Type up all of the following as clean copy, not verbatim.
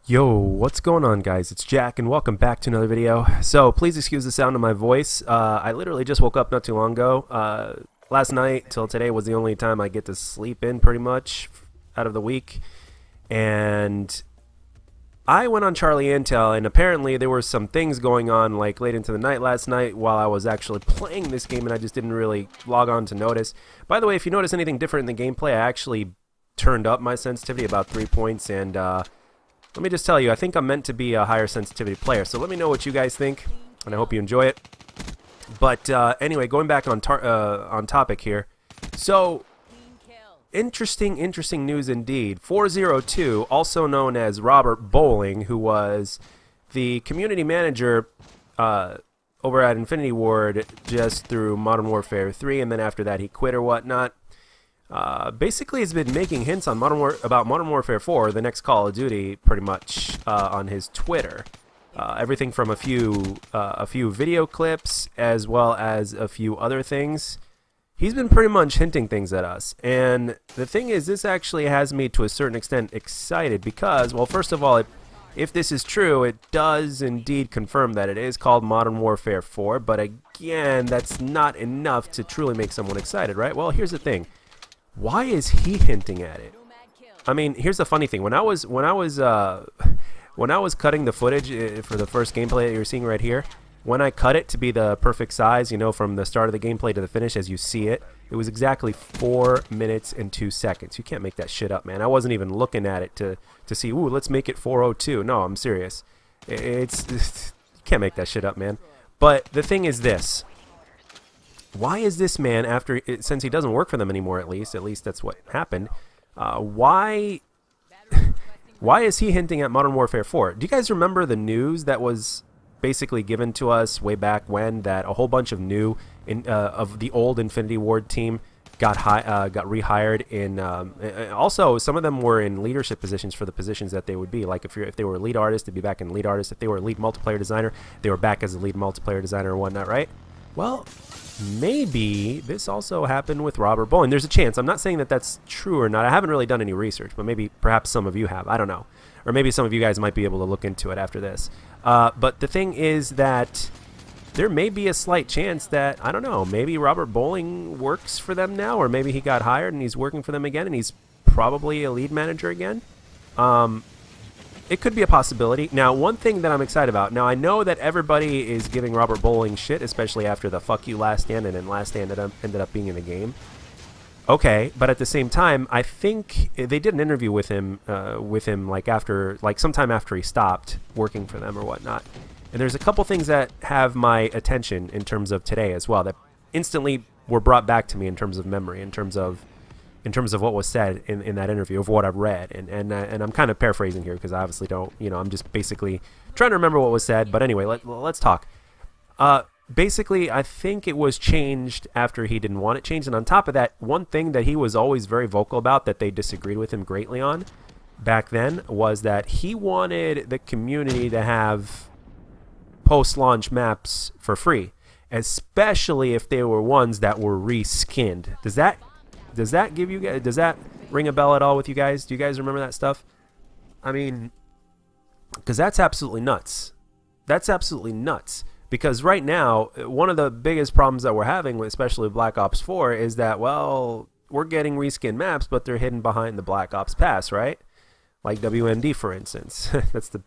Yo, what's going on, guys? It's Jack, and welcome back to another video. So, please excuse the sound of my voice. I literally just woke up not too long ago. Last night till today was the only time I get to sleep in, pretty much, out of the week. And I went on Charlie Intel, and apparently there were some things going on, like, late into the night last night while I was actually playing this game, and I just didn't really log on to notice. By the way, if you notice anything different in the gameplay, I actually turned up my sensitivity about 3 points, and, let me just tell you, I think I'm meant to be a higher sensitivity player, so let me know what you guys think, and I hope you enjoy it. But anyway, going back on topic here. So, interesting news indeed. 402, also known as Robert Bowling, who was the community manager over at Infinity Ward just through Modern Warfare 3, and then after that he quit or whatnot. Basically has been making hints on about Modern Warfare 4, the next Call of Duty, pretty much on his Twitter. Everything from a few video clips as well as a few other things. He's been pretty much hinting things at us, and the thing is, this actually has me to a certain extent excited because, well, first of all, if this is true, it does indeed confirm that it is called Modern Warfare 4, but again, that's not enough to truly make someone excited, right? Well, here's the thing. Why is he hinting at it? I mean, here's the funny thing. When I was cutting the footage for the first gameplay that you're seeing right here, when I cut it to be the perfect size, you know, from the start of the gameplay to the finish as you see it, it was exactly 4 minutes and 2 seconds. You can't make that shit up, man. I wasn't even looking at it to see, ooh, let's make it 4:02. No, I'm serious. It's you can't make that shit up, man. But the thing is this. Why is this man, since he doesn't work for them anymore, at least that's what happened, why is he hinting at Modern Warfare 4? Do you guys remember the news that was basically given to us way back when, that a whole bunch of of the old Infinity Ward team got rehired in, also some of them were in leadership positions for the positions that they would be, like if they were a lead artist, they'd be back in lead artist. If they were a lead multiplayer designer, they were back as a lead multiplayer designer and whatnot, right? Well, maybe this also happened with Robert Bowling. There's a chance. I'm not saying that that's true or not. I haven't really done any research, but perhaps some of you have. I don't know. Or maybe some of you guys might be able to look into it after this. But the thing is that there may be a slight chance that, I don't know, maybe Robert Bowling works for them now, or maybe he got hired and he's working for them again and he's probably a lead manager again. It could be a possibility. Now, one thing that I'm excited about. Now, I know that everybody is giving Robert Bowling shit, especially after the fuck you Last Stand, and then Last Stand ended up being in the game. Okay, but at the same time, I think they did an interview with him like sometime after he stopped working for them or whatnot. And there's a couple things that have my attention in terms of today as well that instantly were brought back to me in terms of memory, in terms of what was said in that interview, of what I've read. And I'm kind of paraphrasing here because I obviously don't, I'm just basically trying to remember what was said. But anyway, let's talk. Basically, I think it was changed after he didn't want it changed. And on top of that, one thing that he was always very vocal about that they disagreed with him greatly on back then was that he wanted the community to have post-launch maps for free, especially if they were ones that were reskinned. Does that give you guys, does that ring a bell at all with you guys? Do you guys remember that stuff? I mean, because that's absolutely nuts. That's absolutely nuts. Because right now, one of the biggest problems that we're having, especially with Black Ops 4, is that, well, we're getting reskin maps, but they're hidden behind the Black Ops Pass, right? Like WMD, for instance. That's the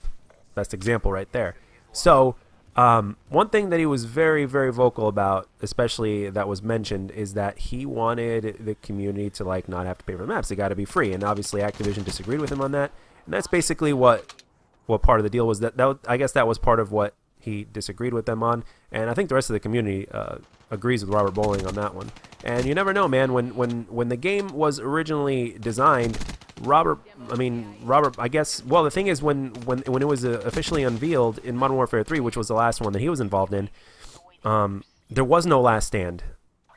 best example right there. So, one thing that he was very, very vocal about, especially that was mentioned, is that he wanted the community to not have to pay for the maps. They got to be free, and obviously Activision disagreed with him on that. And that's basically what part of the deal was. I guess that was part of what he disagreed with them on, and I think the rest of the community agrees with Robert Bowling on that one. And you never know, man. When the game was originally designed, Robert, I guess, well, the thing is, when it was officially unveiled in Modern Warfare 3, which was the last one that he was involved in, there was no Last Stand.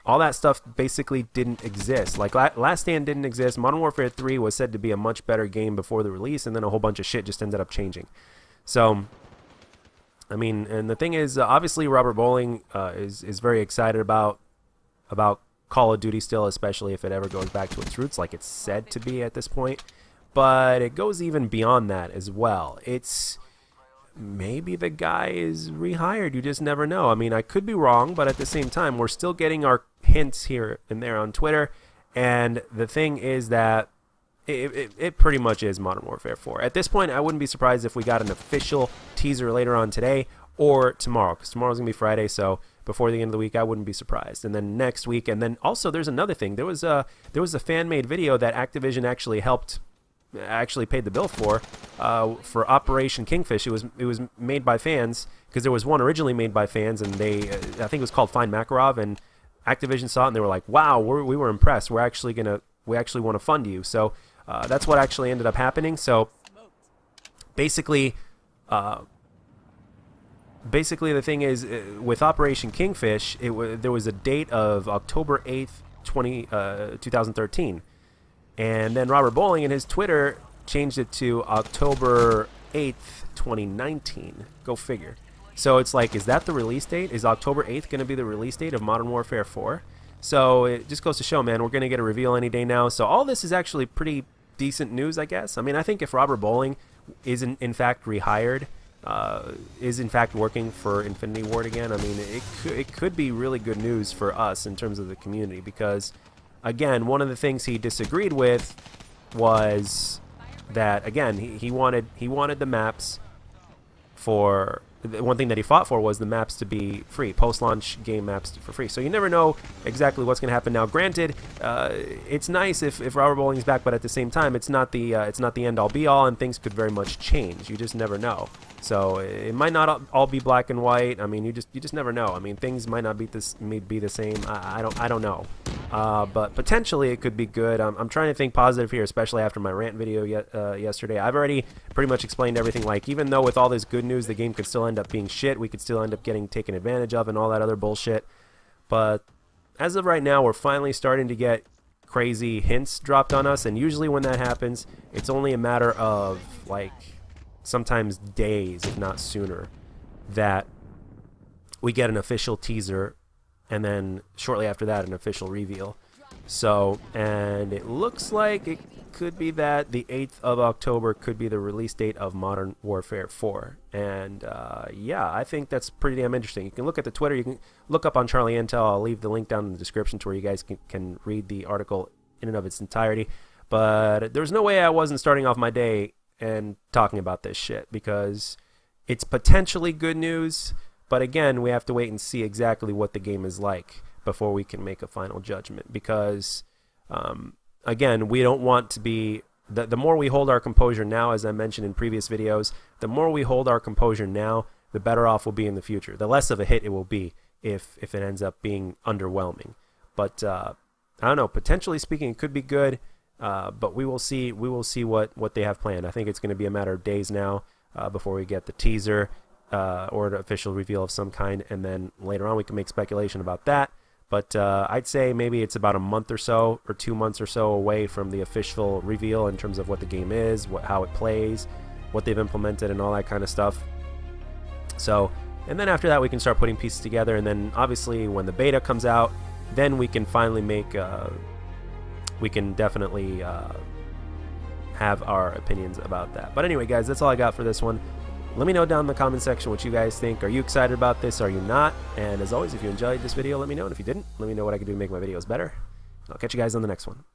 All that stuff basically didn't exist. Like, Last Stand didn't exist. Modern Warfare 3 was said to be a much better game before the release, and then a whole bunch of shit just ended up changing. So, I mean, and the thing is, obviously Robert Bowling is very excited about Call of Duty still, especially if it ever goes back to its roots, like it's said to be at this point. but it goes even beyond that as well. It's maybe the guy is rehired. You just never know. I mean, I could be wrong, but at the same time, we're still getting our hints here and there on Twitter. And the thing is that it pretty much is Modern Warfare 4. At this point, I wouldn't be surprised if we got an official teaser later on today or tomorrow, because tomorrow's going to be Friday, so before the end of the week, I wouldn't be surprised. And then next week, and then also there's another thing. There was a fan-made video that Activision actually paid the bill for Operation Kingfish. It was made by fans, because there was one originally made by fans, and I think it was called Find Makarov, and Activision saw it and they were like, wow, we were impressed. We actually want to fund you. So that's what actually ended up happening. So basically the thing is, with Operation Kingfish, there was a date of October 8th, 2013. And then Robert Bowling in his Twitter changed it to October 8th, 2019. Go figure. So it's like, is that the release date? Is October 8th going to be the release date of Modern Warfare 4? So it just goes to show, man, we're going to get a reveal any day now. So all this is actually pretty decent news, I guess. I mean, I think if Robert Bowling is in fact rehired, is in fact working for Infinity Ward again, I mean, it could be really good news for us in terms of the community, because again, one of the things he disagreed with was that, again, he wanted the maps for, one thing that he fought for was the maps to be free, post-launch game maps for free. So you never know exactly what's going to happen. Now, granted, it's nice if Robert Bowling's back, but at the same time, it's not the end-all be-all, and things could very much change. You just never know. So it might not all be black and white. I mean, you just never know. I mean, things might not be the same. I don't know. But potentially it could be good. I'm trying to think positive here, especially after my rant video yesterday. I've already pretty much explained everything. Like, even though with all this good news, the game could still end up being shit. We could still end up getting taken advantage of and all that other bullshit. But as of right now, we're finally starting to get crazy hints dropped on us. And usually when that happens, it's only a matter of, like, sometimes days, if not sooner, that we get an official teaser, and then shortly after that an official reveal. So, and it looks like it could be that the 8th of October could be the release date of Modern Warfare 4. And yeah, I think that's pretty damn interesting. You can look at the Twitter, you can look up on Charlie Intel. I'll leave the link down in the description to where you guys can read the article in and of its entirety. But there's no way I wasn't starting off my day and talking about this shit, because it's potentially good news, but again, we have to wait and see exactly what the game is like before we can make a final judgment, because again, we don't want to be the more we hold our composure now, as I mentioned in previous videos, the more we hold our composure now, the better off we'll be in the future. The less of a hit it will be if it ends up being underwhelming. But I don't know, potentially speaking, it could be good. But we will see. We will see what they have planned. I think it's going to be a matter of days now before we get the teaser or an official reveal of some kind, and then later on we can make speculation about that. But I'd say maybe it's about a month or so, or 2 months or so away from the official reveal in terms of what the game is, how it plays, what they've implemented, and all that kind of stuff. So, and then after that we can start putting pieces together, and then obviously when the beta comes out, then we can finally make. We can definitely have our opinions about that. But anyway, guys, that's all I got for this one. Let me know down in the comment section what you guys think. Are you excited about this? Are you not? And as always, if you enjoyed this video, let me know. And if you didn't, let me know what I can do to make my videos better. I'll catch you guys on the next one.